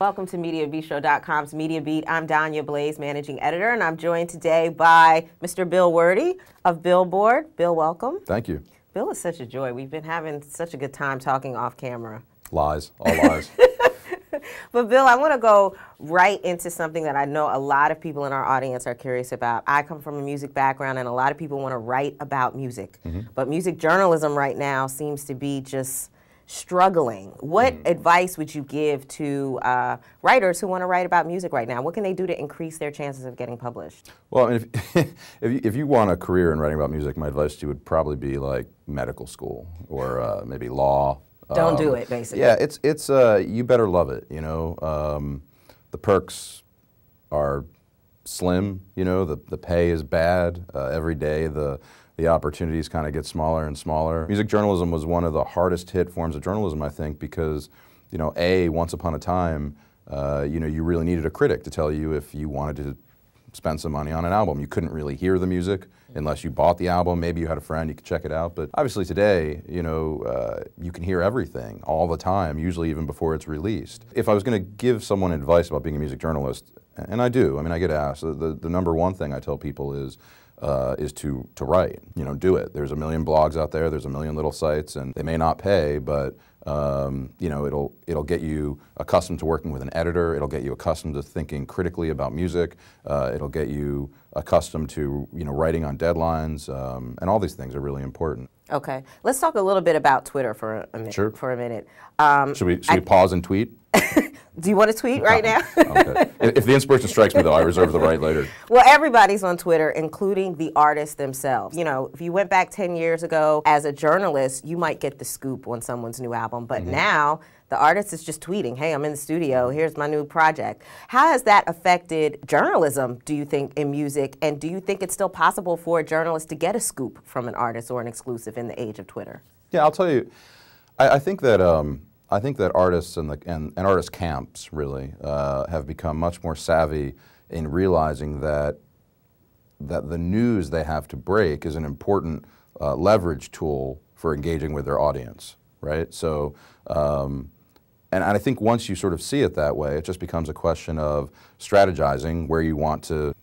Welcome to Mediabistro.com's Media Beat. I'm Danya Blaze, managing editor, and I'm joined today by Mr. Bill Werde of Billboard. Bill, welcome. Thank you. Bill is such a joy. We've been having such a good time talking off camera. Lies, all lies. But Bill, I want to go right into something that I know a lot of people in our audience are curious about. I come from a music background, and a lot of people want to write about music. But music journalism right now seems to be just struggling. What advice would you give to writers who want to write about music right now? What can they do to increase their chances of getting published? Well, I mean, if you want a career in writing about music, my advice to you would probably be like medical school or maybe law. Don't do it, basically. Yeah, it's you better love it. You know, the perks are slim. You know, the pay is bad. Every day the opportunities kind of get smaller and smaller. Music journalism was one of the hardest hit forms of journalism, I think, because, you know, once upon a time, you know, you really needed a critic to tell you if you wanted to spend some money on an album. You couldn't really hear the music unless you bought the album. Maybe you had a friend, you could check it out. But obviously today, you know, you can hear everything all the time, usually even before it's released. If I was going to give someone advice about being a music journalist, and I do, I mean, I get asked, the number one thing I tell people is to write. You know, do it. There's a million blogs out there. There's a million little sites, and they may not pay, but you know, it'll get you accustomed to working with an editor. It'll get you accustomed to thinking critically about music. It'll get you accustomed to, you know, writing on deadlines, and all these things are really important. Okay, let's talk a little bit about Twitter for a minute. Sure. For a minute. Should we pause and tweet? Do you want to tweet right now? Okay. If the inspiration strikes me, though, I reserve the right later. Well, everybody's on Twitter, including the artists themselves. You know, if you went back 10 years ago as a journalist, you might get the scoop on someone's new album. But now, the artist is just tweeting, hey, I'm in the studio, here's my new project. How has that affected journalism, do you think, in music? And do you think it's still possible for a journalist to get a scoop from an artist or an exclusive in the age of Twitter? Yeah, I'll tell you, I think that artists and artist camps really have become much more savvy in realizing that the news they have to break is an important leverage tool for engaging with their audience, right? So, and I think once you sort of see it that way, it just becomes a question of strategizing where you want to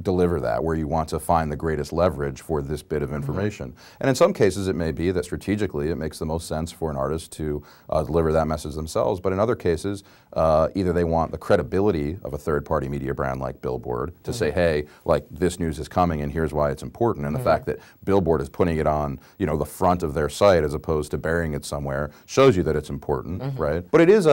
deliver that, where you want to find the greatest leverage for this bit of information. And in some cases it may be that strategically it makes the most sense for an artist to deliver that message themselves, but in other cases either they want the credibility of a third-party media brand like Billboard to say, hey, like this news is coming and here's why it's important, and the fact that Billboard is putting it on, you know, the front of their site as opposed to burying it somewhere shows you that it's important, right? But it is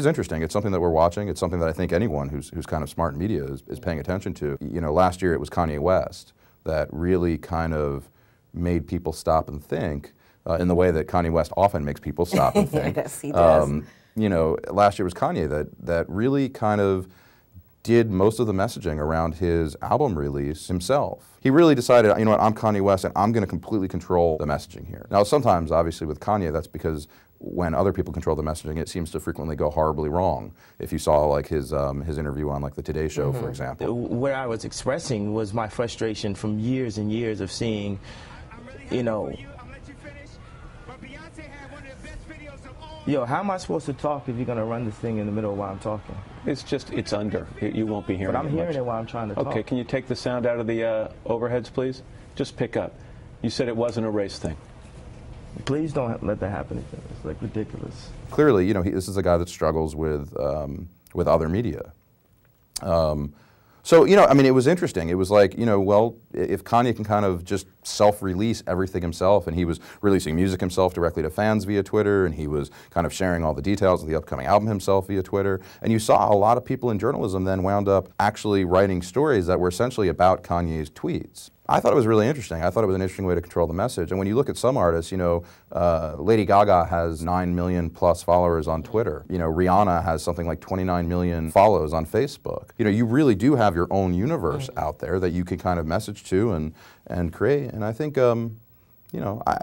interesting. It's something that we're watching. It's something that I think anyone who's kind of smart in media is paying attention to. You know, last year it was Kanye West that really kind of made people stop and think in the way that Kanye West often makes people stop and think. Yes, he does. You know, last year was Kanye that really kind of did most of the messaging around his album release himself. He really decided, you know what, I'm Kanye West and I'm going to completely control the messaging here. Now sometimes, obviously with Kanye, that's because when other people control the messaging, it seems to frequently go horribly wrong. If you saw like his interview on like the Today Show, for example. What I was expressing was my frustration from years and years of seeing, you know, yo, how am I supposed to talk if you're going to run this thing in the middle while I'm talking? It's under. You won't be hearing it. But I'm hearing it while I'm trying to talk. Okay, can you take the sound out of the overheads, please? Just pick up. You said it wasn't a race thing. Please don't let that happen again. It's like ridiculous. Clearly, you know, this is a guy that struggles with other media. So, you know, I mean, it was interesting. It was like, you know, well, if Kanye can kind of just self-release everything himself, and he was releasing music himself directly to fans via Twitter, and he was kind of sharing all the details of the upcoming album himself via Twitter, and you saw a lot of people in journalism then wound up actually writing stories that were essentially about Kanye's tweets. I thought it was really interesting. I thought it was an interesting way to control the message. And when you look at some artists, you know, Lady Gaga has 9 million plus followers on Twitter. You know, Rihanna has something like 29 million follows on Facebook. You know, you really do have your own universe out there that you can kind of message to and create. And I think, you know, I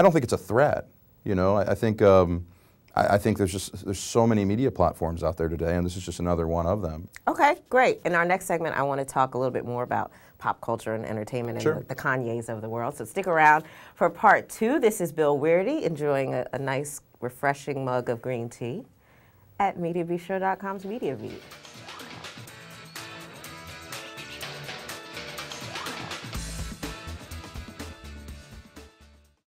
don't think it's a threat. You know, I think there's so many media platforms out there today, and this is just another one of them. Okay, great. In our next segment, I want to talk a little bit more about pop culture and entertainment and the Kanyes of the world. So stick around for part 2. This is Bill Werde enjoying a nice, refreshing mug of green tea. at Mediabistro.com's Media Beat.